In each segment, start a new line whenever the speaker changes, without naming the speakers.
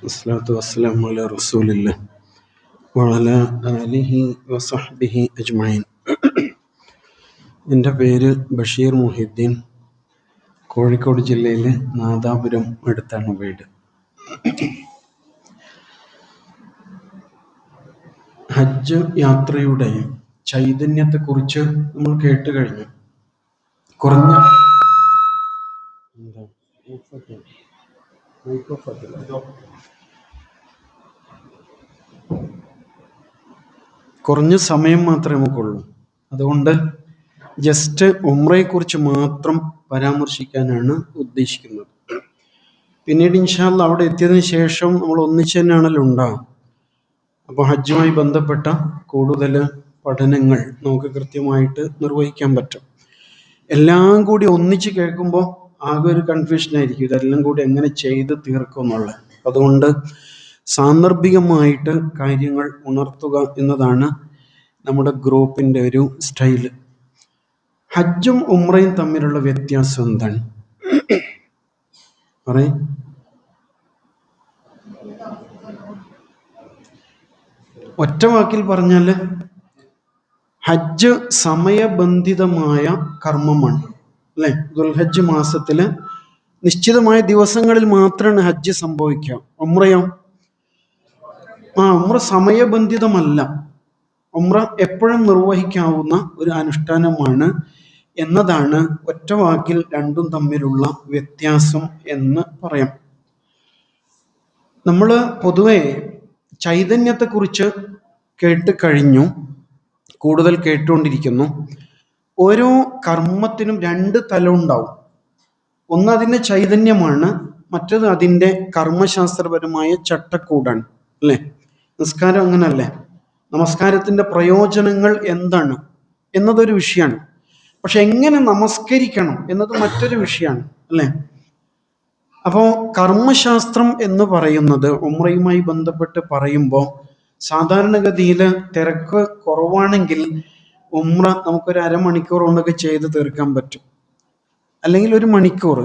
വസ്സലാത്തു വസ്സലാമു അലാ റസൂലില്ലാ വഅലാ ആലിഹി വസഹ്ബിഹി അജ്മഈൻ. എൻ്റെ പേര് ബഷീർ മുഹിദ്ദീൻ. കോഴിക്കോട് ജില്ലയിലെ നാദാപുരം അടുത്താണ് വീട്. ഹജ്ജ് യാത്രയുടെ ചൈതന്യത്തെക്കുറിച്ച് നമ്മൾ കേട്ട് കഴിഞ്ഞു. കുറഞ്ഞ സമയം മാത്രമേ നമുക്കുള്ളൂ. അതുകൊണ്ട് ജസ്റ്റ് ഉംറയെക്കുറിച്ച് മാത്രം പരാമർശിക്കാനാണ് ഉദ്ദേശിക്കുന്നത്. പിന്നീട് ഇൻഷാ അല്ലാഹ് അവിടെ എത്തിയതിന് ശേഷം നമ്മൾ ഒന്നിച്ച് തന്നെയാണല്ലോ ഉണ്ടാകും. അപ്പോൾ ഹജ്ജുമായി ബന്ധപ്പെട്ട കൂടുതൽ പഠനങ്ങൾ നമുക്ക് കൃത്യമായിട്ട് നിർവഹിക്കാൻ പറ്റും. എല്ലാം കൂടി ഒന്നിച്ച് കേൾക്കുമ്പോൾ ആകെ ഒരു കൺഫ്യൂഷനായിരിക്കും, ഇതെല്ലാം കൂടി എങ്ങനെ ചെയ്ത് തീർക്കും എന്നുള്ളത്. അതുകൊണ്ട് സാന്ദർഭികമായിട്ട് കാര്യങ്ങൾ ഉണർത്തുക എന്നതാണ് നമ്മുടെ ഗ്രൂപ്പിൻ്റെ ഒരു സ്റ്റൈല്. ഹജ്ജും ഉംറയും തമ്മിലുള്ള വ്യത്യാസം എന്താണ് പറയും? ഒറ്റ വാക്കിൽ പറഞ്ഞാൽ ഹജ്ജ് സമയബന്ധിതമായ കർമ്മമാണ്, അല്ലേ? ദുൽഹജ്ജ് മാസത്തിൽ നിശ്ചിതമായ ദിവസങ്ങളിൽ മാത്രമാണ് ഹജ്ജ് സംഭവിക്കുക. ഉംറയോ? ഉംറ സമയബന്ധിതമല്ല. ഉംറ എപ്പോഴും നിർവഹിക്കാവുന്ന ഒരു അനുഷ്ഠാനമാണ് എന്നതാണ് ഒറ്റ വാക്കിൽ രണ്ടും തമ്മിലുള്ള വ്യത്യാസം എന്ന് പറയാം. നമ്മൾ പൊതുവെ ചൈതന്യത്തെക്കുറിച്ച് കേട്ട് കഴിഞ്ഞു, കൂടുതൽ കേട്ടുകൊണ്ടിരിക്കുന്നു. ഓരോ കർമ്മത്തിനും രണ്ട് തലം ഉണ്ടാവും. ഒന്ന് അതിൻ്റെ ചൈതന്യമാണ്, മറ്റത് അതിൻ്റെ കർമ്മശാസ്ത്രപരമായ ചട്ടക്കൂടാണ്, അല്ലേ? നിസ്കാരം അങ്ങനല്ലേ? നമസ്കാരത്തിൻ്റെ പ്രയോജനങ്ങൾ എന്താണ് എന്നതൊരു വിഷയമാണ്. പക്ഷെ എങ്ങനെ നമസ്കരിക്കണം എന്നത് മറ്റൊരു വിഷയമാണ്, അല്ലേ? അപ്പോൾ കർമ്മശാസ്ത്രം എന്ന് പറയുന്നത് ഉംറയുമായി ബന്ധപ്പെട്ട് പറയുമ്പോൾ സാധാരണഗതിയിൽ തിരക്ക് കുറവാണെങ്കിൽ ഉംറ നമുക്കൊരു അരമണിക്കൂർ കൊണ്ടൊക്കെ ചെയ്ത് തീർക്കാൻ പറ്റും, അല്ലെങ്കിൽ ഒരു മണിക്കൂർ,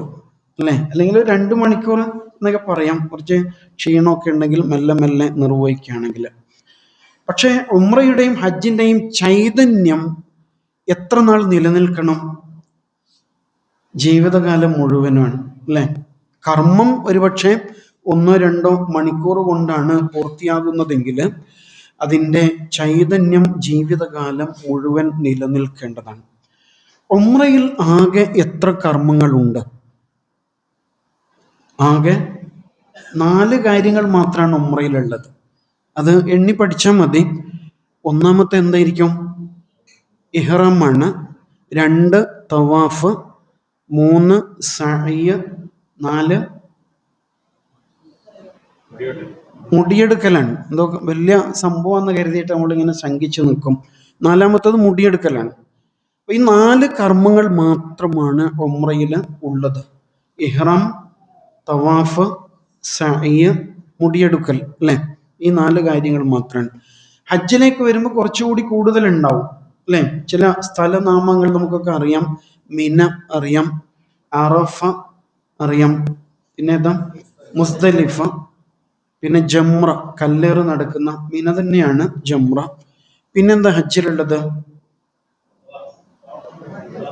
അല്ലേ? അല്ലെങ്കിൽ ഒരു 2 മണിക്കൂർ എന്നൊക്കെ പറയാം, കുറച്ച് ക്ഷീണമൊക്കെ ഉണ്ടെങ്കിൽ മെല്ലെ മെല്ലെ നിർവഹിക്കുകയാണെങ്കിൽ. പക്ഷേ ഉംറയുടെയും ഹജ്ജിൻ്റെയും ചൈതന്യം എത്ര നാൾ നിലനിൽക്കണം? ജീവിതകാലം മുഴുവനാണ്, അല്ലേ? കർമ്മം ഒരുപക്ഷെ 1-2 മണിക്കൂർ കൊണ്ടാണ് പൂർത്തിയാകുന്നതെങ്കിൽ അതിൻ്റെ ചൈതന്യം ജീവിതകാലം മുഴുവൻ നിലനിൽക്കേണ്ടതാണ്. ഉംറയിൽ ആകെ എത്ര കർമ്മങ്ങളുണ്ട്? ആകെ 4 കാര്യങ്ങൾ മാത്രമാണ് ഉംറയിലുള്ളത്. അത് എണ്ണി പഠിച്ചാൽ മതി. ഒന്നാമത്തെ എന്തായിരിക്കും? ഇഹ്റാമാണ്. 2 തവാഫ്, 3 സഅയ്, 4 മുടിയെടുക്കലാണ്. എന്തോ വലിയ സംഭവം കരുതിയിട്ട് നമ്മളിങ്ങനെ ശങ്കിച്ചു നിൽക്കും. 4-മത്തത് മുടിയെടുക്കലാണ്. അപ്പോൾ ഈ 4 കർമ്മങ്ങൾ മാത്രമാണ് ഉംറയിൽ ഉള്ളത്. ഇഹ്റാം, തവാഫ്, സഅയ്, മുടിയെടുക്കൽ, അല്ലേ? ഈ 4 കാര്യങ്ങൾ മാത്രമാണ്. ഹജ്ജിലേക്ക് വരുമ്പോൾ കുറച്ചുകൂടി കൂടുതലുണ്ടാവും, അല്ലേ? ചില സ്ഥലനാമങ്ങൾ നമുക്കൊക്കെ അറിയാം. മിന അറിയാം, അറഫ അറിയാം, പിന്നെ ഏതാ? മുസ്ദലിഫ, പിന്നെ ജംറ, കല്ലേറ് നടക്കുന്ന മിന തന്നെയാണ് ജംറ. പിന്നെന്താ ഹജ്ജിലുള്ളത്?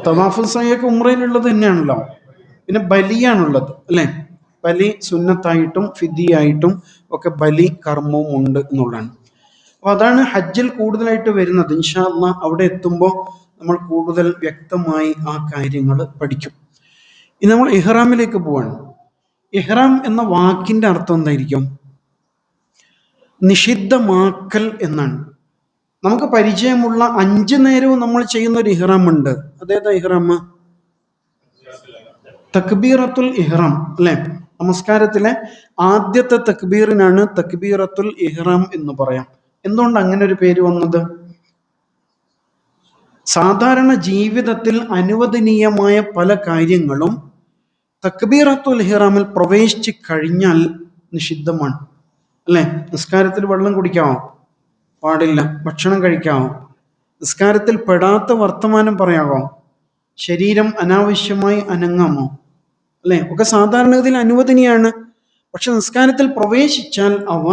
തവാഫുൽ സഅയൊക്കെ ഉംറയിലുള്ളത് തന്നെയാണല്ലോ. പിന്നെ ബലിയാണുള്ളത്, അല്ലേ? ബലി സുന്നത്തായിട്ടും ഫിദിയായിട്ടും ഒക്കെ ബലി കർമ്മവും ഉണ്ട് എന്നുള്ളതാണ്. അപ്പോൾ അതാണ് ഹജ്ജിൽ കൂടുതലായിട്ട് വരുന്നത്. ഇൻഷാ അല്ലാഹ് അവിടെ എത്തുമ്പോൾ നമ്മൾ കൂടുതൽ വ്യക്തമായി ആ കാര്യങ്ങൾ പഠിക്കും. ഇനി നമ്മൾ ഇഹ്റാമിലേക്ക് പോവാണ്. ഇഹ്റാം എന്ന വാക്കിൻ്റെ അർത്ഥം എന്തായിരിക്കും? നിഷിദ്ധമാക്കൽ എന്നാണ്. നമുക്ക് പരിചയമുള്ള 5 നേരവും നമ്മൾ ചെയ്യുന്ന ഒരു ഇഹ്റാം ഉണ്ട്. അതേതാ ഇഹ്റാം? തക്ബീറത്തുൽ ഇഹ്റാം, അല്ലേ? നമസ്കാരത്തിലെ ആദ്യത്തെ തക്ബീറിനാണ് തക്ബീറത്തുൽ ഇഹ്റാം എന്ന് പറയാം. എന്തുകൊണ്ട് അങ്ങനെ ഒരു പേര് വന്നത്? സാധാരണ ജീവിതത്തിൽ അനുവദനീയമായ പല കാര്യങ്ങളും തക്ബീറത്തുൽ ഇഹ്റാമിൽ പ്രവേശിച്ച് കഴിഞ്ഞാൽ നിഷിദ്ധമാണ്, അല്ലേ? നിസ്കാരത്തിൽ വെള്ളം കുടിക്കാമോ? പാടില്ല. ഭക്ഷണം കഴിക്കാമോ? നിസ്കാരത്തിൽ പെടാത്ത വർത്തമാനം പറയാമോ? ശരീരം അനാവശ്യമായി അനങ്ങാമോ? അല്ലേ? ഒക്കെ സാധാരണഗതിയിൽ അനുവദനീയാണ്. പക്ഷെ നിസ്കാരത്തിൽ പ്രവേശിച്ചാൽ അവ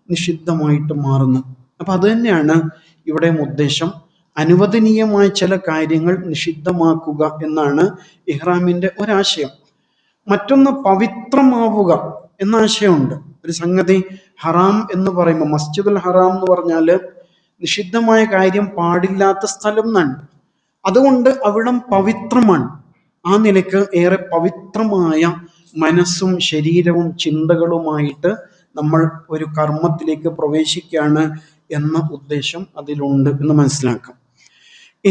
നിഷിദ്ധമായിട്ട് മാറുന്നു. അപ്പം അത് തന്നെയാണ് ഇവിടെ ഉദ്ദേശം. അനുവദനീയമായ ചില കാര്യങ്ങൾ നിഷിദ്ധമാക്കുക എന്നാണ് ഇഹ്റാമിൻ്റെ ഒരാശയം. മറ്റൊന്ന് പവിത്രമാവുക എന്ന ആശയമുണ്ട്. ഒരു സംഗതി ഹറാം എന്ന് പറയുമ്പോൾ, മസ്ജിദുൽ ഹറാം എന്ന് പറഞ്ഞാൽ നിഷിദ്ധമായ കാര്യം പാടില്ലാത്ത സ്ഥലം എന്നാണ്. അതുകൊണ്ട് അവിടം പവിത്രമാണ്. ആ നിലയ്ക്ക് ഏറെ പവിത്രമായ മനസ്സും ശരീരവും ചിന്തകളുമായിട്ട് നമ്മൾ ഒരു കർമ്മത്തിലേക്ക് പ്രവേശിക്കുകയാണ് എന്ന ഉദ്ദേശം അതിലുണ്ട് എന്ന് മനസ്സിലാക്കാം.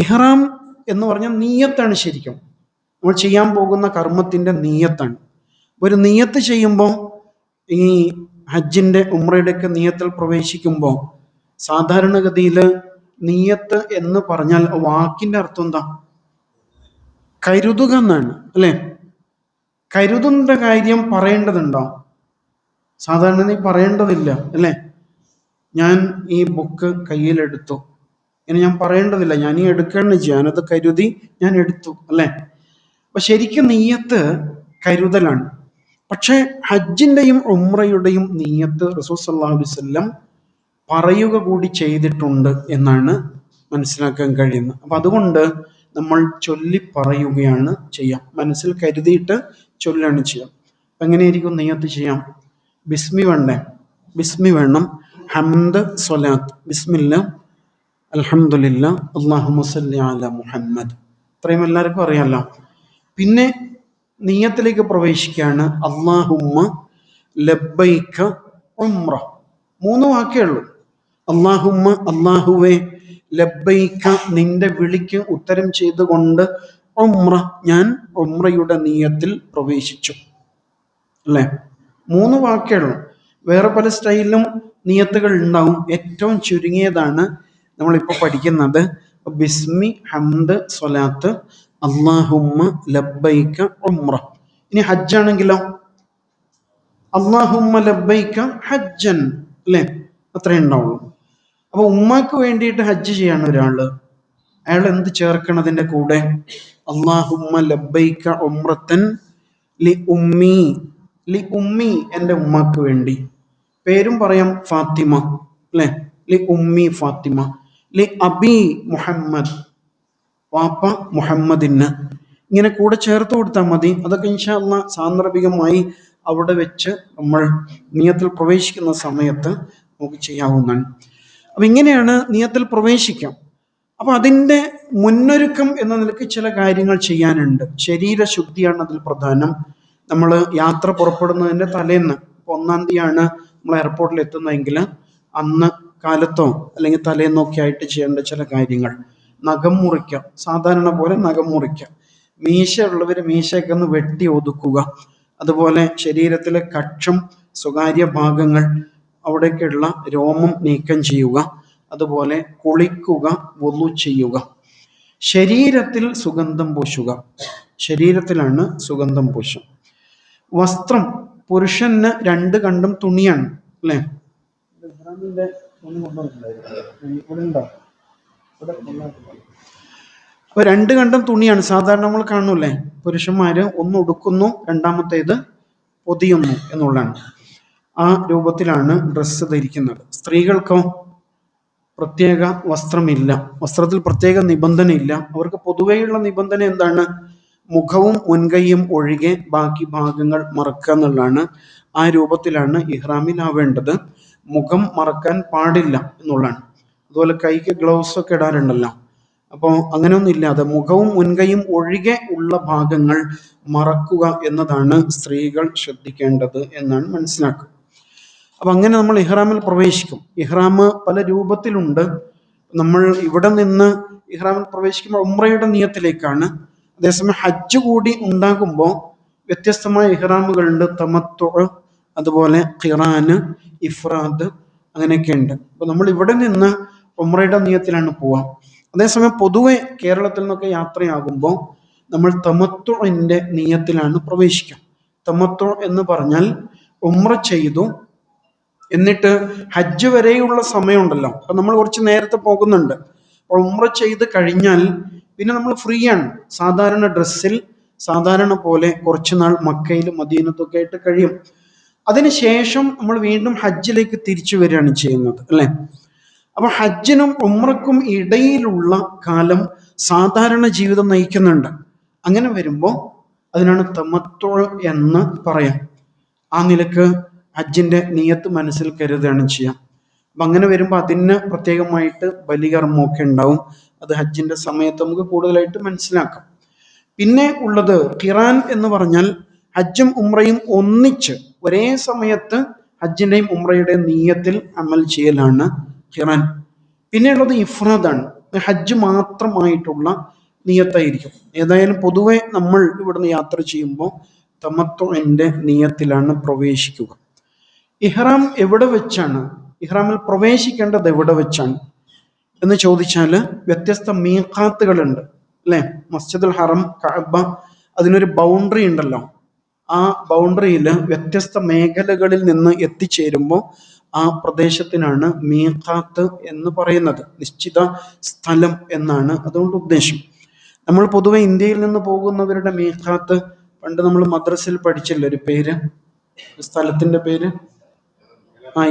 ഇഹ്റാം എന്ന് പറഞ്ഞാൽ നീയത്താണ്. ശരിക്കും നമ്മൾ ചെയ്യാൻ പോകുന്ന കർമ്മത്തിൻ്റെ നീയത്താണ്. ഒരു നീയത്ത് ചെയ്യുമ്പോൾ, ഈ ഹജ്ജിൻ്റെ ഉംറയുടെയൊക്കെ നീയത്തിൽ പ്രവേശിക്കുമ്പോൾ സാധാരണഗതിയിൽ നീയത്ത് എന്ന് പറഞ്ഞാൽ വാക്കിൻ്റെ അർത്ഥം എന്താ? കരുതുക എന്നാണ്, അല്ലേ? കരുതുന്ന കാര്യം പറയേണ്ടതുണ്ടോ? സാധാരണ നീ പറയേണ്ടതില്ല, അല്ലേ? ഞാൻ ഈ ബുക്ക് കയ്യിലെടുത്തു, ഇനി ഞാൻ പറയേണ്ടതില്ല, ഞാൻ ഈ എടുക്കണം, ഞാനത് കരുതി ഞാൻ എടുത്തു, അല്ലേ? അപ്പൊ ശരിക്കും നീയത്ത് കരുതലാണ്. പക്ഷേ ഹജ്ജിൻ്റെയും ഉംറയുടെയും നീയത്ത് റസൂൽ സല്ലല്ലാഹു അലൈഹി വസല്ലം പറയുക കൂടി ചെയ്തിട്ടുണ്ട് എന്നാണ് മനസ്സിലാക്കാൻ കഴിയുന്നത്. അപ്പം അതുകൊണ്ട് നമ്മൾ ചൊല്ലി പറയുകയാണ് ചെയ്യാം. മനസ്സിൽ കരുതിയിട്ട് ചൊല്ലാണ് ചെയ്യാം. അപ്പം എങ്ങനെയായിരിക്കും നീയത്ത് ചെയ്യാം? ബിസ്മി വേണ്ടേ? ബിസ്മി വേണം. ഹംദ്, സ്വലാത്ത്. ബിസ്മില്ല, അൽഹംദുലില്ലാ, അല്ലാഹുമ്മ സല്ലി അലാ മുഹമ്മദ്. ഇത്രയും എല്ലാവർക്കും അറിയാമല്ലോ. പിന്നെ നീയത്തിലേക്ക് പ്രവേശിക്കുകയാണ്. അല്ലാഹുമ്മ ലബ്ബൈക ഉംറ. 3 വാക്കേ ഉള്ളൂ. അല്ലാഹുമ്മ, അല്ലാഹുവേ, ലബ്ബൈക, നിന്റെ വിളിക്ക് ഉത്തരം ചെയ്തുകൊണ്ട്, ഉംറ, ഞാൻ ഉംറയുടെ നീയത്തിൽ പ്രവേശിച്ചു, അല്ലേ? 3 വാക്കേ ഉള്ളൂ. വേറെ പല സ്റ്റൈലിലും നിയത്തുകൾ ഉണ്ടാവും. ഏറ്റവും ചുരുങ്ങിയതാണ് നമ്മളിപ്പോൾ പഠിക്കുന്നത്. ബിസ്മി, ഹംദ്, സ്വലാത്ത്, അല്ലാഹുമ്മ ലബ്ബൈക ഉംറ. ഇനി ഹജ്ജാണെങ്കിലോ അല്ലാഹുമ്മ ലബ്ബൈക ഹജ്ജൻ, അല്ലേ? അത്രേ ഉണ്ടാവുള്ളൂ. അപ്പൊ ഉമ്മാക്ക് വേണ്ടിയിട്ട് ഹജ്ജ് ചെയ്യാണ് ഒരാള്, അയാൾ എന്ത് ചേർക്കണതിൻ്റെ കൂടെ? അല്ലാഹുമ്മ ലബ്ബൈക ഉംറത്തൻ ലി ഉമ്മി. ലി ഉമ്മി, എൻ്റെ ഉമ്മാക്ക് വേണ്ടി. പേരും പറയാം, ഫാത്തിമ, അല്ലേ? ലി ഉമ്മി ഫാത്തിമ. ലി അബി മുഹമ്മദ്, വാപ്പ മുഹമ്മദിന്. ഇങ്ങനെ കൂടെ ചേർത്ത് കൊടുത്താൽ മതി. അതൊക്കെ ഇൻഷാ അല്ലാഹ് സാന്ദർഭികമായി അവിടെ വെച്ച് നമ്മൾ നിയത്തിൽ പ്രവേശിക്കുന്ന സമയത്ത് നമുക്ക് ചെയ്യാവുന്നതാണ്. അപ്പം ഇങ്ങനെയാണ് നിയത്തിൽ പ്രവേശിക്കാം. അപ്പം അതിൻ്റെ മുന്നൊരുക്കം എന്ന നിലയ്ക്ക് ചില കാര്യങ്ങൾ ചെയ്യാനുണ്ട്. ശരീരശുദ്ധിയാണ് അതിൽ പ്രധാനം. നമ്മൾ യാത്ര പുറപ്പെടുന്നതിൻ്റെ തലേന്ന്, ഇപ്പോൾ 1-ാം തീയതിയാണ് നമ്മൾ എയർപോർട്ടിൽ എത്തുന്നതെങ്കിൽ അന്ന് കാലത്തോ അല്ലെങ്കിൽ തലേന്നൊക്കെ ആയിട്ട് ചെയ്യേണ്ട ചില കാര്യങ്ങൾ. നഖം മുറിക്കുക, സാധാരണ പോലെ നഖം മുറിക്കുക. മീശ ഉള്ളവർ മീശയൊക്കെ ഒന്ന് വെട്ടി ഒതുക്കുക. അതുപോലെ ശരീരത്തിലെ കക്ഷം, സ്വകാര്യ ഭാഗങ്ങൾ, അവിടേക്കുള്ള രോമം നീക്കം ചെയ്യുക. അതുപോലെ കുളിക്കുക, വുളു ചെയ്യുക. ശരീരത്തിൽ സുഗന്ധം പൂശുക. ശരീരത്തിലാണ് സുഗന്ധം പൂശുക. വസ്ത്രം, പുരുഷന് 2 കണ്ടും തുണിയാണ്, അല്ലേ? അപ്പൊ 2 കണ്ടും തുണിയാണ് സാധാരണ നമ്മൾ കാണൂലേ? പുരുഷന്മാര് ഒന്ന് ഉടുക്കുന്നു, രണ്ടാമത്തേത് പൊതിയുന്നു എന്നുള്ളതാണ്. ആ രൂപത്തിലാണ് ഡ്രസ്സ് ധരിക്കുന്നത്. സ്ത്രീകൾക്കോ പ്രത്യേക വസ്ത്രമില്ല, വസ്ത്രത്തിൽ പ്രത്യേക നിബന്ധനയില്ല. അവർക്ക് പൊതുവെയുള്ള നിബന്ധന എന്താണ്? മുഖവും മുൻകൈയും ഒഴികെ ബാക്കി ഭാഗങ്ങൾ മറക്കുക എന്നുള്ളതാണ്. ആ രൂപത്തിലാണ് ഇഹ്റാമിലാവേണ്ടത്. മുഖം മറക്കാൻ പാടില്ല എന്നുള്ളതാണ്. അതുപോലെ കൈക്ക് ഗ്ലൗസ് ഒക്കെ ഇടാറുണ്ടല്ലോ. അപ്പോൾ അങ്ങനെയൊന്നും ഇല്ലാതെ മുഖവും മുൻകൈയും ഒഴികെ ഉള്ള ഭാഗങ്ങൾ മറക്കുക എന്നതാണ് സ്ത്രീകൾ ശ്രദ്ധിക്കേണ്ടത് എന്നാണ് മനസ്സിലാക്കുക. അപ്പം അങ്ങനെ നമ്മൾ ഇഹ്റാമിൽ പ്രവേശിക്കും. ഇഹ്റാം പല രൂപത്തിലുണ്ട്. നമ്മൾ ഇവിടെ നിന്ന് ഇഹ്റാമിൽ പ്രവേശിക്കുമ്പോൾ ഉംറയുടെ നിയത്തിലേക്കാണ്. അതേസമയം ഹജ്ജ് കൂടി ഉണ്ടാകുമ്പോൾ വ്യത്യസ്തമായ ഇഹ്റാമുകളുണ്ട്. തമത്തു, അതുപോലെ ഖിറാന്, ഇഫ്രാദ്, അങ്ങനെയൊക്കെ ഉണ്ട്. അപ്പോൾ നമ്മൾ ഇവിടെ നിന്ന് ഉംറയുടെ നിയത്തിലാണ് പോവാം. അതേസമയം പൊതുവെ കേരളത്തിൽ നിന്നൊക്കെ യാത്രയാകുമ്പോൾ നമ്മൾ തമത്തുഇൻ്റെ നിയത്തിലാണ് പ്രവേശിക്കുക. തമത്തു എന്ന് പറഞ്ഞാൽ ഉംറ ചെയ്തു എന്നിട്ട് ഹജ്ജ് വരെയുള്ള സമയമുണ്ടല്ലോ, അപ്പം നമ്മൾ കുറച്ച് നേരത്തെ പോകുന്നുണ്ട്. അപ്പോൾ ഉംറ ചെയ്ത് കഴിഞ്ഞാൽ പിന്നെ നമ്മൾ ഫ്രീ ആണ്. സാധാരണ ഡ്രസ്സിൽ സാധാരണ പോലെ കുറച്ച് നാൾ മക്കയിലും മദീനത്തൊക്കെ ആയിട്ട് കഴിയും. അതിനുശേഷം നമ്മൾ വീണ്ടും ഹജ്ജിലേക്ക് തിരിച്ചു വരികയാണ് ചെയ്യുന്നത്, അല്ലേ? അപ്പൊ ഹജ്ജിനും ഉംറക്കും ഇടയിലുള്ള കാലം സാധാരണ ജീവിതം നയിക്കുന്നുണ്ട്. അങ്ങനെ വരുമ്പോൾ അതിനാണ് തമത്തു എന്ന് പറയാം. ആ നിലക്ക് ഹജ്ജിന്റെ നിയത്ത് മനസ്സിൽ കരുതുകയാണ് ചെയ്യാം. അപ്പം അങ്ങനെ വരുമ്പോൾ അതിന് പ്രത്യേകമായിട്ട് ബലികർമ്മമൊക്കെ ഉണ്ടാവും. അത് ഹജ്ജിന്റെ സമയത്ത് നമുക്ക് കൂടുതലായിട്ട് മനസ്സിലാക്കാം. പിന്നെ ഉള്ളത് ഖിറാൻ എന്ന് പറഞ്ഞാൽ ഹജ്ജും ഉംറയും ഒന്നിച്ച് ഒരേ സമയത്ത് ഹജ്ജിന്റെയും ഉംറയുടെയും നീയത്തിൽ അമൽ ചെയ്യലാണ് ഖിറാൻ. പിന്നെയുള്ളത് ഇഫ്രാദാണ്, ഹജ്ജ് മാത്രമായിട്ടുള്ള നിയത്തായിരിക്കും. ഏതായാലും പൊതുവെ നമ്മൾ ഇവിടുന്ന് യാത്ര ചെയ്യുമ്പോൾ തമത്തുഇന്റെ നിയത്തിലാണ് പ്രവേശിക്കുക. ഇഹ്റാം എവിടെ വെച്ചാണ്, ഇഹ്റാമിൽ പ്രവേശിക്കേണ്ടത് എവിടെ വെച്ചാണ് എന്ന് ചോദിച്ചാൽ വ്യത്യസ്ത മീഖാത്തുകളുണ്ട്, അല്ലേ? മസ്ജിദുൽ ഹറം, കഅബ, അതിനൊരു ബൗണ്ടറി ഉണ്ടല്ലോ. ആ ബൗണ്ടറിയിൽ വ്യത്യസ്ത മേഖലകളിൽ നിന്ന് എത്തിച്ചേരുമ്പോൾ ആ പ്രദേശത്തിനാണ് മീഖാത്ത് എന്ന് പറയുന്നത്. നിശ്ചിത സ്ഥലം എന്നാണ് അതുകൊണ്ട് ഉദ്ദേശം. നമ്മൾ പൊതുവെ ഇന്ത്യയിൽ നിന്ന് പോകുന്നവരുടെ മീഖാത്ത് പണ്ട് നമ്മൾ മദ്രസയിൽ പഠിച്ചില്ല ഒരു പേര്, സ്ഥലത്തിന്റെ പേര്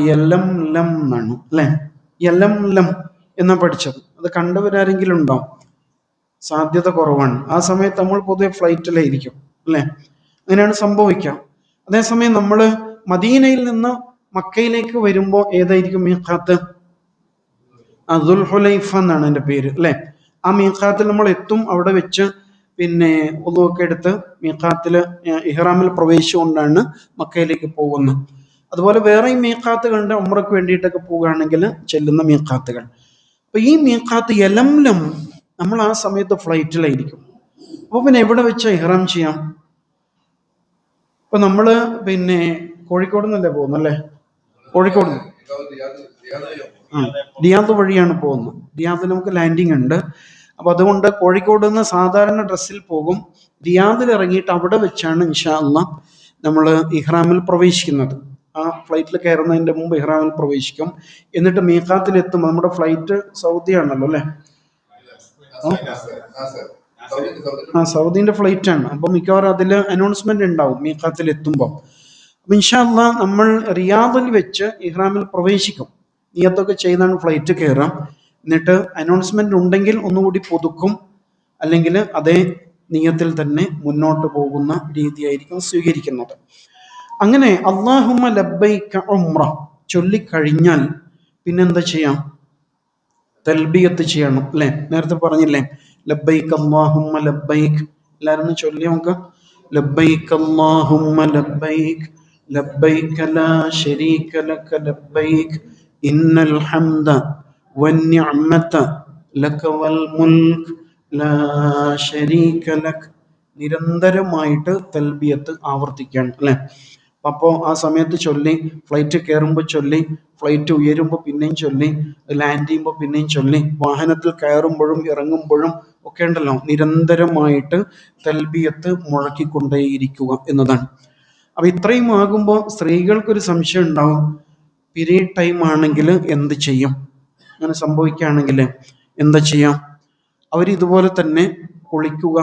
യലം ലം എന്നാണ്, അല്ലെ? യലം ലം എന്നാ പഠിച്ചത്. അത് കണ്ടവരാരെങ്കിലും ഉണ്ടോ? സാധ്യത കുറവാണ്. ആ സമയത്ത് നമ്മൾ പൊതുവെ ഫ്ലൈറ്റിലായിരിക്കും, അല്ലെ? അങ്ങനെയാണ് സംഭവിക്കാം. അതേസമയം നമ്മൾ മദീനയിൽ നിന്ന് മക്കയിലേക്ക് വരുമ്പോൾ ഏതായിരിക്കും മീഖാത്ത്? ദുൽ ഹുലൈഫ എന്നാണ് എൻ്റെ പേര്, അല്ലെ? ആ മീഖാത്തിൽ നമ്മൾ എത്തും. അവിടെ വെച്ച് പിന്നെ ഉളുവൊക്കെ എടുത്ത് മീഖാത്തിൽ ഇഹ്റാമിൽ പ്രവേശിച്ചുകൊണ്ടാണ് മക്കയിലേക്ക് പോകുന്നത്. അതുപോലെ വേറെയും മീഖാത്തുകളുണ്ട്, ഉംറയ്ക്ക് വേണ്ടിയിട്ടൊക്കെ പോവുകയാണെങ്കിൽ ചെല്ലുന്ന മീഖാത്തുകൾ. അപ്പൊ ഈ മീഖാത്ത് യലംലം നമ്മൾ ആ സമയത്ത് ഫ്ലൈറ്റിലായിരിക്കും. അപ്പോൾ പിന്നെ എവിടെ വെച്ചാ ഇഹ്റാം ചെയ്യാം? ഇപ്പൊ നമ്മള് പിന്നെ കോഴിക്കോട് നിന്നല്ലേ പോകുന്നല്ലേ? കോഴിക്കോട് റിയാദ് വഴിയാണ് പോകുന്നത്. റിയാദിൽ നമുക്ക് ലാൻഡിങ് ഉണ്ട്. അപ്പൊ അതുകൊണ്ട് കോഴിക്കോട് നിന്ന് സാധാരണ ഡ്രസ്സിൽ പോകും. റിയാദിൽ ഇറങ്ങിയിട്ട് അവിടെ വെച്ചാണ് ഇൻഷാ അല്ലാഹ് നമ്മൾ ഇഹ്റാമിൽ പ്രവേശിക്കുന്നത്. ആ ഫ്ലൈറ്റിൽ കയറുന്നതിന്റെ മുമ്പ് ഇഹ്റാമിൽ പ്രവേശിക്കും. എന്നിട്ട് മീഖാത്തിൽ എത്തും. നമ്മുടെ ഫ്ലൈറ്റ് സൗദി ആണല്ലോ, അല്ലെ? സൗദിന്റെ ഫ്ലൈറ്റ് ആണ്. അപ്പൊ മിക്കവാറും അതിൽ അനൗൺസ്മെന്റ് ഉണ്ടാവും മീഖാത്തിൽ എത്തുമ്പോൾ. അപ്പൊ ഇൻഷാ അല്ലാഹ് നമ്മൾ റിയാദിൽ വെച്ച് ഇഹ്റാമിൽ പ്രവേശിക്കും. നിയത്തൊക്കെ ചെയ്താണ് ഫ്ലൈറ്റ് കയറാം. എന്നിട്ട് അനൗൺസ്മെന്റ് ഉണ്ടെങ്കിൽ ഒന്നുകൂടി പുതുക്കും, അല്ലെങ്കിൽ അതേ നിയത്തിൽ തന്നെ മുന്നോട്ട് പോകുന്ന രീതിയായിരിക്കും സ്വീകരിക്കുന്നത്. അങ്ങനെ അല്ലാഹുമ്മ ലബ്ബൈക ഉംറ ചൊല്ലിക്കഴിഞ്ഞാൽ പിന്നെന്താ ചെയ്യാം? തൽബിയത്ത് ചെയ്യണം, അല്ലെ? നേരത്തെ പറഞ്ഞില്ലേ, ലബ്ബൈക അല്ലാഹുമ്മ ലബ്ബൈക്. എല്ലാവരും ഒന്ന് ചൊല്ലി നോക്കാം. ലബ്ബൈക അല്ലാഹുമ്മ ലബ്ബൈക് ലബ്ബൈക ലാ ശരീക ലക ലബ്ബൈക് ഇന്നൽ ഹംദ വന്നിഅമത ലക വൽ മുൽക് ലാ ശരീക ലക്. നിരന്തരമായിട്ട് തൽബിയത്ത് ആവർത്തിക്കുകയാണ്, അല്ലെ? അപ്പോൾ ആ സമയത്ത് ചൊല്ലി, ഫ്ലൈറ്റ് കയറുമ്പോൾ ചൊല്ലി, ഫ്ലൈറ്റ് ഉയരുമ്പോൾ പിന്നെയും ചൊല്ലി, ലാൻഡ് ചെയ്യുമ്പോൾ പിന്നെയും ചൊല്ലി, വാഹനത്തിൽ കയറുമ്പോഴും ഇറങ്ങുമ്പോഴും ഒക്കെ ഉണ്ടല്ലോ, നിരന്തരമായിട്ട് തൽബിയത്ത് മുഴക്കിക്കൊണ്ടേയിരിക്കുക എന്നതാണ്. അപ്പൊ ഇത്രയും ആകുമ്പോൾ സ്ത്രീകൾക്കൊരു സംശയം ഉണ്ടാവും, പീരീഡ് ടൈം ആണെങ്കിൽ എന്ത് ചെയ്യും? അങ്ങനെ സംഭവിക്കുകയാണെങ്കിൽ എന്താ ചെയ്യാം? അവരിതുപോലെ തന്നെ കുളിക്കുക,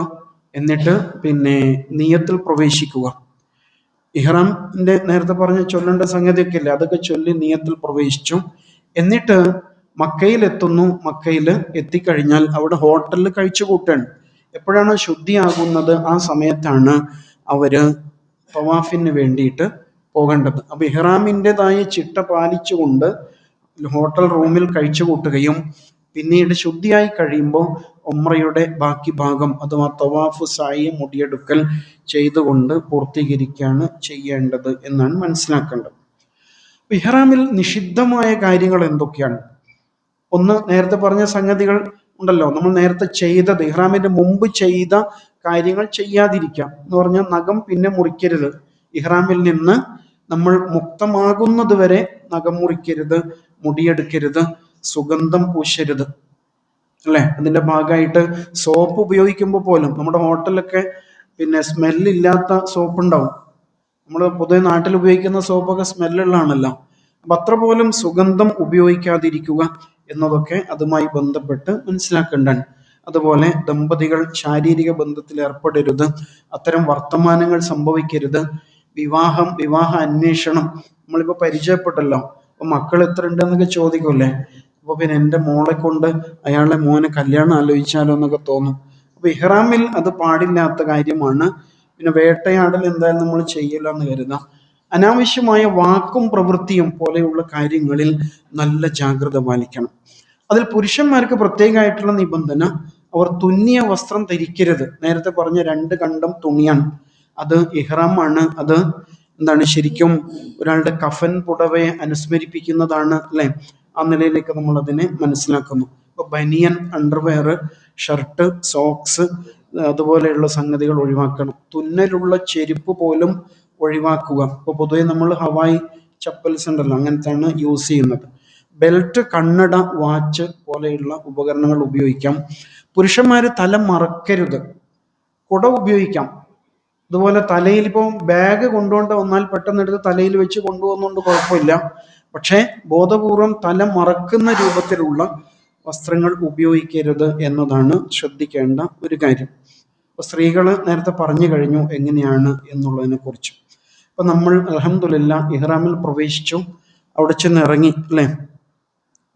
എന്നിട്ട് പിന്നെ നിയത്തിൽ പ്രവേശിക്കുക. ഇഹ്റാമിന്റെ നേരത്തെ പറഞ്ഞ ചൊല്ലേണ്ട സംഗതിയൊക്കെ ഇല്ലേ, അതൊക്കെ ചൊല്ലി നിയത്തിൽ പ്രവേശിച്ചു. എന്നിട്ട് മക്കയിൽ എത്തുന്നു. മക്കയിൽ എത്തിക്കഴിഞ്ഞാൽ അവിടെ ഹോട്ടലിൽ കഴിച്ചു കൂട്ടാണ്. എപ്പോഴാണ് ശുദ്ധിയാകുന്നത്? ആ സമയത്താണ് അവര് തവാഫിന് വേണ്ടിയിട്ട് പോകേണ്ടത്. അപ്പൊ ഇഹ്റാമിൻ്റെതായ ചിട്ട പാലിച്ചുകൊണ്ട് ഹോട്ടൽ റൂമിൽ കഴിച്ചു കൂട്ടുകയും പിന്നീട് ശുദ്ധിയായി കഴിയുമ്പോൾ ഉംറയുടെ ബാക്കി ഭാഗം അഥവാ തവാഫ്, സായി, മുടിയെടുക്കൽ ചെയ്തുകൊണ്ട് പൂർത്തീകരിക്കുകയാണ് ചെയ്യേണ്ടത് എന്നാണ് മനസ്സിലാക്കേണ്ടത്. ഇഹ്റാമിൽ നിഷിദ്ധമായ കാര്യങ്ങൾ എന്തൊക്കെയാണ്? ഒന്ന്, നേരത്തെ പറഞ്ഞ സംഗതികൾ ഉണ്ടല്ലോ, നമ്മൾ നേരത്തെ ചെയ്തത്, ഇഹ്റാമിന്റെ മുമ്പ് ചെയ്ത കാര്യങ്ങൾ ചെയ്യാതിരിക്കാം എന്ന് പറഞ്ഞാൽ നഖം പിന്നെ മുറിക്കരുത്. ഇഹ്റാമിൽ നിന്ന് നമ്മൾ മുക്തമാകുന്നത് വരെ നഖം മുറിക്കരുത്, മുടിയെടുക്കരുത്, സുഗന്ധം പൂശരുത്, അല്ലെ? അതിന്റെ ഭാഗമായിട്ട് സോപ്പ് ഉപയോഗിക്കുമ്പോൾ പോലും നമ്മുടെ ഹോട്ടലിലൊക്കെ പിന്നെ സ്മെല്ലില്ലാത്ത സോപ്പ് ഉണ്ടാവും. നമ്മൾ പൊതുവെ നാട്ടിൽ ഉപയോഗിക്കുന്ന സോപ്പൊക്കെ സ്മെല്ലുള്ളതാണല്ലോ. അപ്പം അത്ര പോലും സുഗന്ധം ഉപയോഗിക്കാതിരിക്കുക എന്നതൊക്കെ അതുമായി ബന്ധപ്പെട്ട് മനസ്സിലാക്കേണ്ടതാണ്. അതുപോലെ ദമ്പതികൾ ശാരീരിക ബന്ധത്തിൽ ഏർപ്പെടരുത്, അത്തരം വർത്തമാനങ്ങൾ സംഭവിക്കരുത്, വിവാഹ അന്വേഷണം നമ്മളിപ്പോൾ പരിചയപ്പെട്ടല്ലോ. അപ്പോൾ മക്കൾ എത്ര ഉണ്ടെന്നൊക്കെ ചോദിക്കൂലേ. അപ്പോൾ പിന്നെ എൻ്റെ മോളെ കൊണ്ട് അയാളുടെ മോനെ കല്യാണം ആലോചിച്ചാലോ എന്നൊക്കെ തോന്നും. അപ്പോൾ ഇഹ്റാമിൽ അത് പാടില്ലാത്ത കാര്യമാണ്. പിന്നെ വേട്ടയാടൽ എന്തായാലും നമ്മൾ ചെയ്യില്ല എന്ന് കരുതാം. അനാവശ്യമായ വാക്കും പ്രവൃത്തിയും പോലെയുള്ള കാര്യങ്ങളിൽ നല്ല ജാഗ്രത പാലിക്കണം. അതിൽ പുരുഷന്മാർക്ക് പ്രത്യേകമായിട്ടുള്ള നിബന്ധന, അവർ തുന്നിയ വസ്ത്രം ധരിക്കരുത്. നേരത്തെ പറഞ്ഞ 2 കണ്ടം തുണിയാണ്. അത് ഇഹ്റാമാണ്. അത് എന്താണ്, ശരിക്കും ഒരാളുടെ കഫൻ പുടവയെ അനുസ്മരിപ്പിക്കുന്നതാണ് അല്ലെ. ആ നിലയിലേക്ക് നമ്മൾ അതിനെ മനസ്സിലാക്കുന്നു. ഇപ്പൊ ബനിയൻ, അണ്ടർവെയർ, ഷർട്ട്, സോക്സ്, അതുപോലെയുള്ള സംഗതികൾ ഒഴിവാക്കണം. തുന്നലുള്ള ചെരുപ്പ് പോലും ഒഴിവാക്കുക. ഇപ്പോൾ പൊതുവെ നമ്മൾ ഹവായി ചപ്പൽസ് ഉണ്ടല്ലോ, അങ്ങനത്തെയാണ് യൂസ് ചെയ്യുന്നത്. ബെൽറ്റ്, കണ്ണട, വാച്ച് പോലെയുള്ള ഉപകരണങ്ങൾ ഉപയോഗിക്കാം. പുരുഷന്മാർ തല മറക്കരുത്. കുട ഉപയോഗിക്കാം. അതുപോലെ തലയിൽ ഇപ്പോൾ ബാഗ് കൊണ്ടുകൊണ്ട് വന്നാൽ പെട്ടെന്ന് എടുത്ത് തലയിൽ വെച്ച് കൊണ്ടുപോകുന്നതുകൊണ്ട് കുഴപ്പമില്ല. പക്ഷേ ബോധപൂർവം തല മറക്കുന്ന രൂപത്തിലുള്ള വസ്ത്രങ്ങൾ ഉപയോഗിക്കരുത് എന്നതാണ് ശ്രദ്ധിക്കേണ്ട ഒരു കാര്യം. അപ്പോൾ സ്ത്രീകൾ നേരത്തെ പറഞ്ഞു കഴിഞ്ഞു എങ്ങനെയാണ് എന്നുള്ളതിനെ കുറിച്ച്. അപ്പോൾ നമ്മൾ അൽഹംദുലില്ലാഹ് ഇഹ്റാമിൽ പ്രവേശിച്ചു. അവിടെ ചെന്ന് ഇറങ്ങി അല്ലേ.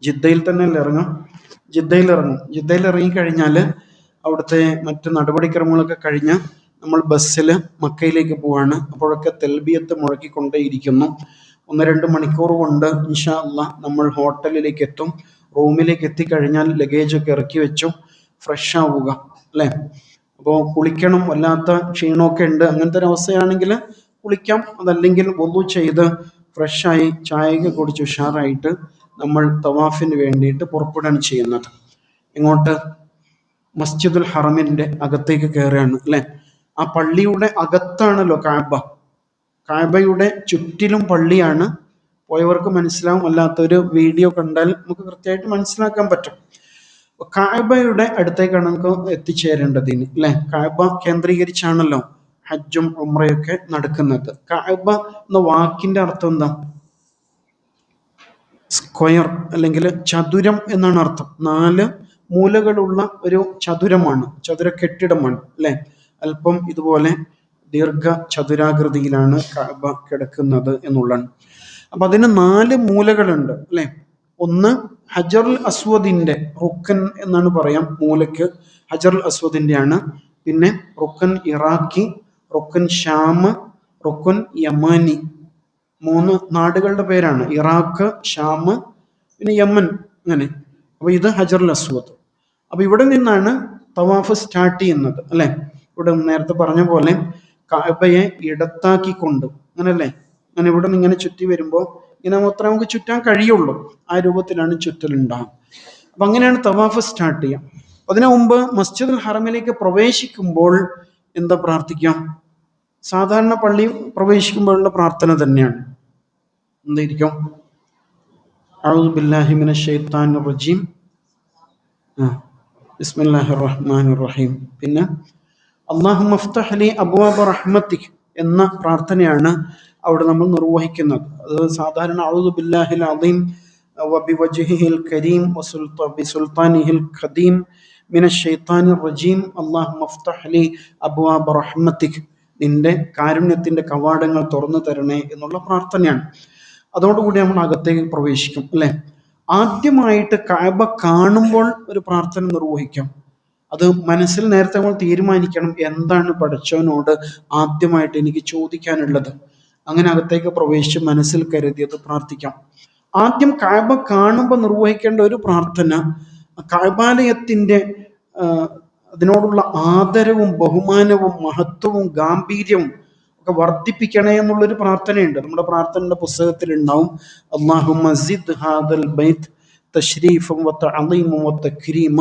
ജിദ്ദയിൽ തന്നെ ഇറങ്ങും. ജിദ്ദയിൽ ഇറങ്ങിക്കഴിഞ്ഞാൽ അവിടുത്തെ മറ്റ് നടപടിക്രമങ്ങളൊക്കെ കഴിഞ്ഞ് നമ്മൾ ബസ്സിൽ മക്കയിലേക്ക് പോവാണ്. അപ്പോഴൊക്കെ തെൽബിയത്ത് മുഴക്കിക്കൊണ്ടേയിരിക്കുന്നു. 1-2 മണിക്കൂർ കൊണ്ട് ഇൻഷാ അല്ലാഹ് നമ്മൾ ഹോട്ടലിലേക്ക് എത്തും. റൂമിലേക്ക് എത്തിക്കഴിഞ്ഞാൽ ലഗേജൊക്കെ ഇറക്കി വെച്ചു ഫ്രഷ് ആവുക അല്ലേ. അപ്പോൾ കുളിക്കണം, വല്ലാത്ത ക്ഷീണമൊക്കെ ഉണ്ട്. അങ്ങനത്തെ ഒരു അവസ്ഥയാണെങ്കിൽ കുളിക്കാം. അതല്ലെങ്കിൽ വുളു ചെയ്ത് ഫ്രഷായി ചായയൊക്കെ കുടിച്ച് ഉഷാറായിട്ട് നമ്മൾ തവാഫിന് വേണ്ടിയിട്ട് പുറപ്പെടുകയാണ് ചെയ്യുന്നത്. ഇങ്ങോട്ട് മസ്ജിദുൽ ഹറമിൻ്റെ അകത്തേക്ക് കയറുകയാണ് അല്ലേ. ആ പള്ളിയുടെ അകത്താണല്ലോ കാബ. കാബയുടെ ചുറ്റിലും പള്ളിയാണ്. പോയവർക്ക് മനസ്സിലാവും, അല്ലാത്തൊരു വീഡിയോ കണ്ടാൽ നമുക്ക് കൃത്യമായിട്ട് മനസ്സിലാക്കാൻ പറ്റും. കാബയുടെ അടുത്തേക്കാണ് നമുക്ക് എത്തിച്ചേരേണ്ടതിന് അല്ലേ. കാബ കേന്ദ്രീകരിച്ചാണല്ലോ ഹജ്ജും ഉംറയൊക്കെ നടക്കുന്നത്. കാബ എന്ന വാക്കിന്റെ അർത്ഥം എന്താ? സ്ക്വയർ അല്ലെങ്കിൽ ചതുരം എന്നാണ് അർത്ഥം. 4 മൂലകളുള്ള ഒരു ചതുര കെട്ടിടമാണ് അല്ലെ. അല്പം ഇതുപോലെ ദീർഘ ചതുരാകൃതിയിലാണ് കഅബ കിടക്കുന്നത് എന്നുള്ളതാണ്. അപ്പൊ അതിന് 4 മൂലകളുണ്ട് അല്ലെ. ഒന്ന് ഹജറുൽ അസ്വദിന്റെ റുക്കൻ എന്നാണ് പറയാം. മൂലയ്ക്ക് ഹജറുൽ അസ്വദിന്റെ ആണ്. പിന്നെ റുക്കൻ ഇറാഖി, റുക്കൻ ഷാം, റുക്കൻ യമാനി. 3 നാടുകളുടെ പേരാണ്. ഇറാഖ്, ഷാം, പിന്നെ യമൻ, അങ്ങനെ. അപ്പൊ ഇത് ഹജറുൽ അസ്വദ്. അപ്പൊ ഇവിടെ നിന്നാണ് തവാഫ് സ്റ്റാർട്ട് ചെയ്യുന്നത് അല്ലെ. ഇവിടെ നേരത്തെ പറഞ്ഞ പോലെ കഅബയെ ഇടത്താക്കിക്കൊണ്ട് അങ്ങനല്ലേ. അങ്ങനെ ഇവിടെ നിന്ന് ഇങ്ങനെ ചുറ്റി വരുമ്പോൾ ഇങ്ങനെ മാത്രമേ നമുക്ക് ചുറ്റാൻ കഴിയുള്ളൂ. ആ രൂപത്തിലാണ് ചുറ്റലുണ്ടാകും. അപ്പൊ അങ്ങനെയാണ് തവാഫ് സ്റ്റാർട്ട് ചെയ്യാം. അതിനു മുമ്പ് മസ്ജിദുൽ ഹറമിലേക്ക് പ്രവേശിക്കുമ്പോൾ എന്താ പ്രാർത്ഥിക്കാം? സാധാരണ പള്ളി പ്രവേശിക്കുമ്പോഴുള്ള പ്രാർത്ഥന തന്നെയാണ്. എന്തായിരിക്കും? അഊദു ബില്ലാഹി മിനശ് ശൈത്താനിർ റജീം, ബിസ്മില്ലാഹിർ റഹ്മാനിർ റഹീം. പിന്നെ അല്ലാഹുമ്മ ഫ്തഹ് ലി അബ്വാബ റഹ്മതിക് എന്ന പ്രാർത്ഥനയാണ് അവിടെ നമ്മൾ നിർവഹിക്കുന്നത്. അത് സാധാരണ അഊദു ബില്ലാഹിൽ അദീം വബിവജ്ഹിഹിൽ കരീം ബിസുൽത്താനിഹിൽ ഖദീം മിനശ് ശൈത്താനിർ റജീം അല്ലാഹുമ്മ ഫ്തഹ് ലി അബ്വാബ റഹ്മതിക്, നിന്റെ കാരുണ്യത്തിന്റെ കവാടങ്ങൾ തുറന്നു തരണേ എന്നുള്ള പ്രാർത്ഥനയാണ്. അതോടുകൂടി നമ്മൾ അകത്തേക്ക് പ്രവേശിക്കും അല്ലെ. ആദ്യമായിട്ട് കഅബ കാണുമ്പോൾ ഒരു പ്രാർത്ഥന നിർവഹിക്കാം. അത് മനസ്സിൽ നേരത്തെ നമ്മൾ തീരുമാനിക്കണം, എന്താണ് പടച്ചവനോട് ആദ്യമായിട്ട് എനിക്ക് ചോദിക്കാനുള്ളത്. അങ്ങനെ അകത്തേക്ക് പ്രവേശിച്ച് മനസ്സിൽ കരുതിയത് പ്രാർത്ഥിക്കാം. ആദ്യം കഅബ കാണുമ്പോൾ നിർവഹിക്കേണ്ട ഒരു പ്രാർത്ഥന, കഅബാലയത്തിന്റെ അതിനോടുള്ള ആദരവും ബഹുമാനവും മഹത്വവും ഗാംഭീര്യവും ഒക്കെ വർദ്ധിപ്പിക്കണേ എന്നുള്ളൊരു പ്രാർത്ഥനയുണ്ട്. നമ്മുടെ പ്രാർത്ഥനയുടെ പുസ്തകത്തിൽ ഉണ്ടാവും, അല്ലാഹുമ്മ സിദ് ഹാദൽ ബൈത്ത് തശ്രീഫൻ വതഅളീമൻ വതക്രീമ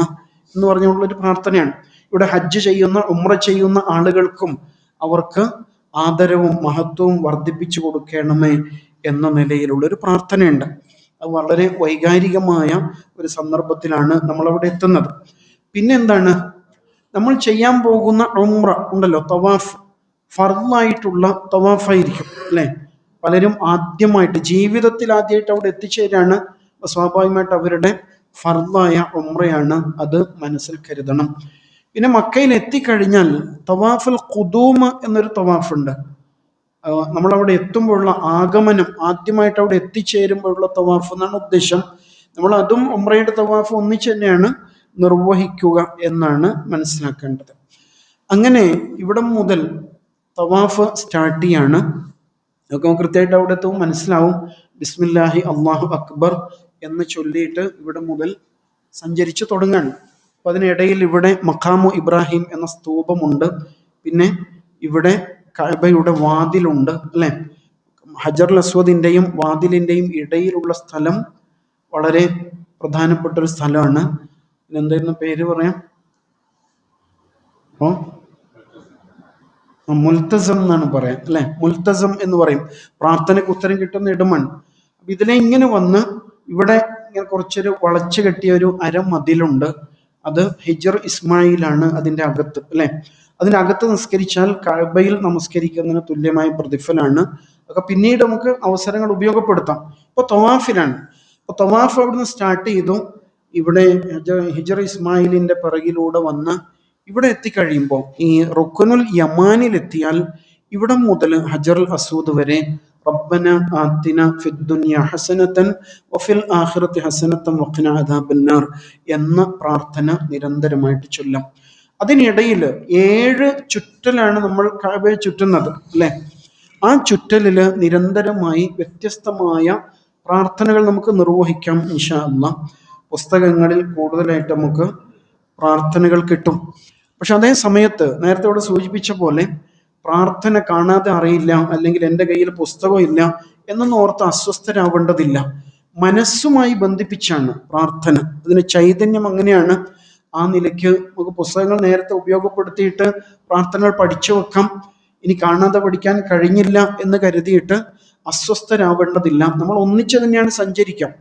എന്ന് പറഞ്ഞുള്ളൊരു പ്രാർത്ഥനയാണ്. ഇവിടെ ഹജ്ജ് ചെയ്യുന്ന, ഉംറ ചെയ്യുന്ന ആളുകൾക്കും അവർക്ക് ആദരവും മഹത്വവും വർദ്ധിപ്പിച്ചു കൊടുക്കണമേ എന്ന നിലയിലുള്ളൊരു പ്രാർത്ഥനയുണ്ട്. അത് വളരെ വൈകാരികമായ ഒരു സന്ദർഭത്തിലാണ് നമ്മളവിടെ എത്തുന്നത്. പിന്നെ എന്താണ്, നമ്മൾ ചെയ്യാൻ പോകുന്ന ഉംറ ഉണ്ടല്ലോ, തവാഫ്, ഫർളായിട്ടുള്ള തവാഫായിരിക്കും അല്ലേ. പലരും ആദ്യമായിട്ട്, ജീവിതത്തിൽ ആദ്യമായിട്ട് അവിടെ എത്തിച്ചേരാണ്. സ്വാഭാവികമായിട്ട് അവരുടെ ഫർളായ ഉംറയാണ്. അത് മനസ്സിൽ കരുതണം. പിന്നെ മക്കയിൽ എത്തിക്കഴിഞ്ഞാൽ തവാഫുൽ ഖുദൂം എന്നൊരു തവാഫുണ്ട്. നമ്മളവിടെ എത്തുമ്പോഴുള്ള ആഗമനം, ആദ്യമായിട്ട് അവിടെ എത്തിച്ചേരുമ്പോഴുള്ള തവാഫ് എന്നാണ് ഉദ്ദേശം. നമ്മൾ അതും ഉംറയുടെ തവാഫ് ഒന്നിച്ച് തന്നെയാണ് നിർവഹിക്കുക എന്നാണ് മനസ്സിലാക്കേണ്ടത്. അങ്ങനെ ഇവിടം മുതൽ തവാഫ് സ്റ്റാർട്ട് ചെയ്യാണ്. അതൊക്കെ നമുക്ക് കൃത്യമായിട്ട് അവിടെ എത്തുമ്പോൾ മനസ്സിലാവും. ബിസ്മില്ലാഹി അള്ളാഹു അക്ബർ എന്ന് ചൊല്ലിയിട്ട് ഇവിടെ മുതൽ സഞ്ചരിച്ചു തുടങ്ങാണ്. അപ്പം അതിനിടയിൽ ഇവിടെ മഖാമു ഇബ്രാഹിം എന്ന സ്തൂപമുണ്ട്. പിന്നെ ഇവിടെ കഅബയുടെ വാതിലുണ്ട് അല്ലെ. ഹജറുൽ അസ്വദിൻ്റെയും വാതിലിൻ്റെയും ഇടയിലുള്ള സ്ഥലം വളരെ പ്രധാനപ്പെട്ട ഒരു സ്ഥലമാണ്. എന്തായിരുന്നു പേര് പറയാം? മുൽത്തസം എന്നാണ് പറയാം അല്ലെ. മുൽത്തസം എന്ന് പറയും. പ്രാർത്ഥനയ്ക്ക് ഉത്തരം കിട്ടുന്ന ഇടമാണ്. അപ്പൊ ഇതിലെ ഇങ്ങനെ വന്ന് ഇവിടെ ഇങ്ങനെ കുറച്ചൊരു വളച്ചു കെട്ടിയ ഒരു അരമതിലുണ്ട്. അത് ഹിജർ ഇസ്മായിലാണ് അതിൻ്റെ അകത്ത് അല്ലെ. അതിനകത്ത് നിസ്കരിച്ചാൽ കഅബയിൽ നമസ്കരിക്കുന്നതിന് തുല്യമായ പ്രതിഫലമാണ്. അതൊക്കെ പിന്നീട് നമുക്ക് അവസരങ്ങൾ ഉപയോഗപ്പെടുത്താം. ഇപ്പൊ തവാഫിലാണ്. അപ്പൊ തവാഫ് അവിടുന്ന് സ്റ്റാർട്ട് ചെയ്തു. ഇവിടെ ഹിജർ ഇസ്മായിലിന്റെ പിറകിലൂടെ വന്ന് ഇവിടെ എത്തിക്കഴിയുമ്പോൾ ഈ റുക്നുൽ യമാനിലെത്തിയാൽ ഇവിടെ മുതൽ ഹജറുൽ അസ്വദ് വരെ റബ്ബന ആതിന ഫിദ്ദുനിയ ഹസനതൻ വഫിൽ ആഖിറതി ഹസനതൻ വഖിന അദാബന്നാർ എന്ന പ്രാർത്ഥന നിരന്തരമായിട്ട് ചൊല്ലാം. അതിനിടയിൽ 7 ചുറ്റലാണ് നമ്മൾ കഅബയെ ചുറ്റുന്നത് അല്ലെ. ആ ചുറ്റലില് നിരന്തരമായി വ്യത്യസ്തമായ പ്രാർത്ഥനകൾ നമുക്ക് നിർവഹിക്കാം ഇൻഷാ അല്ലാഹ്. പുസ്തകങ്ങളിൽ കൂടുതലായിട്ട് നമുക്ക് പ്രാർത്ഥനകൾ കിട്ടും. പക്ഷെ അതേ സമയത്ത് നേരത്തെ ഇവിടെ സൂചിപ്പിച്ച പോലെ പ്രാർത്ഥന കാണാതെ അറിയില്ല, അല്ലെങ്കിൽ എൻ്റെ കയ്യിൽ പുസ്തകം ഇല്ല എന്നൊന്നും ഓർത്ത് അസ്വസ്ഥരാവേണ്ടതില്ല. മനസ്സുമായി ബന്ധിപ്പിച്ചാണ് പ്രാർത്ഥന. അതിന് ചൈതന്യം അങ്ങനെയാണ്. ആ നിലയ്ക്ക് നമുക്ക് പുസ്തകങ്ങൾ നേരത്തെ ഉപയോഗപ്പെടുത്തിയിട്ട് പ്രാർത്ഥനകൾ പഠിച്ചു വെക്കാം. ഇനി കാണാതെ പഠിക്കാൻ കഴിഞ്ഞില്ല എന്ന് കരുതിയിട്ട് അസ്വസ്ഥരാവേണ്ടതില്ല. നമ്മൾ ഒന്നിച്ച് തന്നെയാണ് സഞ്ചരിക്കാം.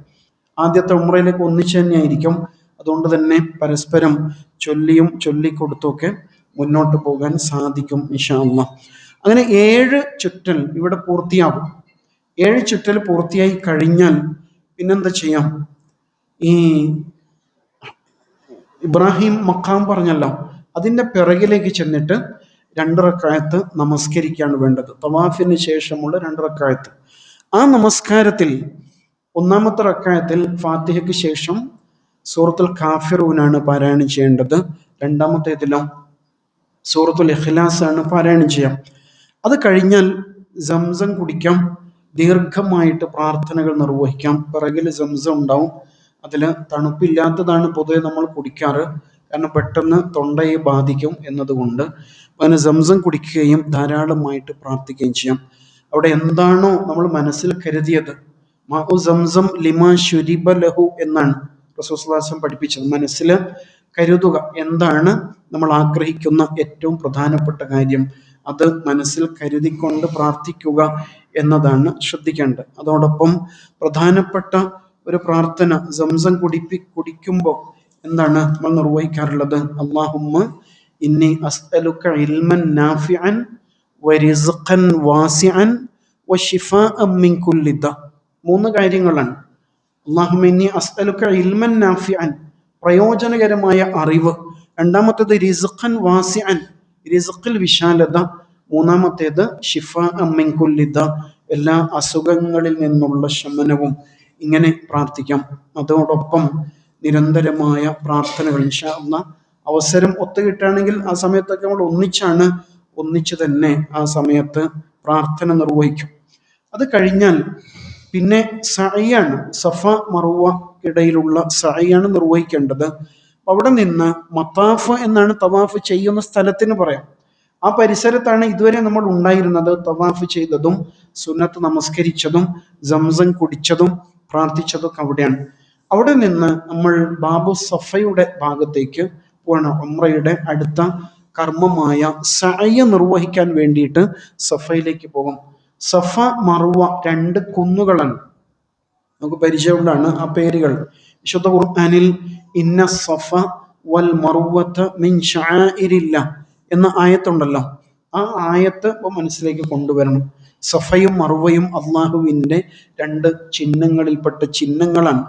ആദ്യത്തെ ഉംറയിലേക്ക് ഒന്നിച്ച് തന്നെയായിരിക്കും. അതുകൊണ്ട് തന്നെ പരസ്പരം ചൊല്ലിയും ചൊല്ലിക്കൊടുത്തുമൊക്കെ മുന്നോട്ട് പോകാൻ സാധിക്കും ഇൻഷാ അല്ലാഹ്. അങ്ങനെ 7 ചുറ്റൽ ഇവിടെ പൂർത്തിയാകും. 7 ചുറ്റൽ പൂർത്തിയായി കഴിഞ്ഞാൽ പിന്നെന്താ ചെയ്യാം? ഈ ഇബ്രാഹിം മഖാം പറഞ്ഞല്ലോ, അതിൻ്റെ പിറകിലേക്ക് ചെന്നിട്ട് 2 റക്അത്ത് നമസ്കരിക്കുകയാണ് വേണ്ടത്. തവാഫിന് ശേഷമുള്ള 2 റക്അത്ത്. ആ നമസ്കാരത്തിൽ ഒന്നാമത്തെ റക്അത്തിൽ ഫാത്തിഹയ്ക്ക് ശേഷം സൂറത്തുൽ കാഫിറൂനാണ് പാരായണം ചെയ്യേണ്ടത്. രണ്ടാമത്തേതിലോ സൂറത്തുൽ ഇഖ്ലാസ് ആണ് പാരായണം ചെയ്യാം. അത് കഴിഞ്ഞാൽ സംസം കുടിക്കാം. ദീർഘമായിട്ട് പ്രാർത്ഥനകൾ നിർവഹിക്കാം. പിറകിൽ സംസം ഉണ്ടാവും. അതിൽ തണുപ്പില്ലാത്തതാണ് പൊതുവെ നമ്മൾ കുടിക്കാറ്, കാരണം പെട്ടെന്ന് തൊണ്ടയെ ബാധിക്കും എന്നതുകൊണ്ട്. അതിന് സംസം കുടിക്കുകയും ധാരാളമായിട്ട് പ്രാർത്ഥിക്കുകയും ചെയ്യാം. അവിടെ എന്താണോ നമ്മൾ മനസ്സിൽ കരുതിയത്, മാഉ സംസം ലിമാ ശുരിബ ലഹു എന്നാണ് റസൂലുള്ളാഹി സ്വല്ലല്ലാഹു അലൈഹി വസല്ലം പഠിപ്പിച്ചത്. മനസ്സിൽ കരുതുക, എന്താണ് നമ്മൾ ആഗ്രഹിക്കുന്ന ഏറ്റവും പ്രധാനപ്പെട്ട കാര്യം, അത് മനസ്സിൽ കരുതിക്കൊണ്ട് പ്രാർത്ഥിക്കുക എന്നതാണ് ശ്രദ്ധിക്കേണ്ടത്. അതോടൊപ്പം പ്രധാനപ്പെട്ട ഒരു പ്രാർത്ഥന സംസം കുടിക്കുമ്പോൾ എന്താണ് നമ്മൾ നിർവഹിക്കാറുള്ളത്? അല്ലാഹുമ്മ ഇന്നി അസ്അലുക ഇൽമൻ നാഫിഅൻ വറിസ്ഖൻ വാസിഅൻ വശിഫാഅൻ മിൻ കുല്ലി ദാ. 3 കാര്യങ്ങളാണ്. അല്ലാഹുമ്മ ഇന്നി അസ്അലുക ഇൽമൻ നാഫിഅൻ, പ്രയോജനകരമായ അറിവ്. രണ്ടാമത്തേത് റിസ്ഖൻ വാസിഅൻ, റിസ്ഖിൽ വിശാലത. മൂന്നാമത്തേത് ശിഫാഅൻ മിൻ കുല്ലി ദാ, എല്ലാ അസുഖങ്ങളിൽ നിന്നുള്ള ശമനവും. ഇങ്ങനെ പ്രാർത്ഥിക്കാം. അതോടൊപ്പം നിരന്തരമായ പ്രാർത്ഥനകൾ ഇൻഷാ അല്ലാഹ് അവസരം ഒത്തുകിട്ടുകയാണെങ്കിൽ ആ സമയത്തൊക്കെ നമ്മൾ ഒന്നിച്ച് തന്നെ ആ സമയത്ത് പ്രാർത്ഥന നിർവഹിക്കും. അത് കഴിഞ്ഞാൽ പിന്നെ സഅയാണ്, സഫ മറുവ ഇടയിലുള്ള സഅയാണ് നിർവഹിക്കേണ്ടത്. അവിടെ നിന്ന് മത്താഫ് എന്നാണ് തവാഫ് ചെയ്യുന്ന സ്ഥലത്തിന് പറയാം. ആ പരിസരത്താണ് ഇതുവരെ നമ്മൾ ഉണ്ടായിരുന്നത്. തവാഫ് ചെയ്തതും സുന്നത്ത് നമസ്കരിച്ചതും സംസം കുടിച്ചതും പ്രാർത്ഥിച്ചതൊക്കെ അവിടെയാണ്. അവിടെ നിന്ന് നമ്മൾ ബാബു സഫയുടെ ഭാഗത്തേക്ക് പോകണം. ഉംറയുടെ അടുത്ത കർമ്മമായ സഅയ് നിർവഹിക്കാൻ വേണ്ടിയിട്ട് സഫയിലേക്ക് പോകും. സഫ മറുവ 2 കുന്നുകളാണ്. നമുക്ക് പരിചയമുള്ളതാണ് ആ പേരുകൾ. വിശുദ്ധ ഖുർആനിൽ ഇന്ന സഫ വൽ മറുവത മിൻ ശആഇരില്ലാഹ് എന്ന ആയത്തുണ്ടല്ലോ. ആ ആയത്ത് ഇപ്പോൾ മനസ്സിലേക്ക് കൊണ്ടുവരണം. സഫയും മറുവയും അള്ളാഹുവിൻ്റെ 2 ചിഹ്നങ്ങളിൽപ്പെട്ട ചിഹ്നങ്ങളാണ്.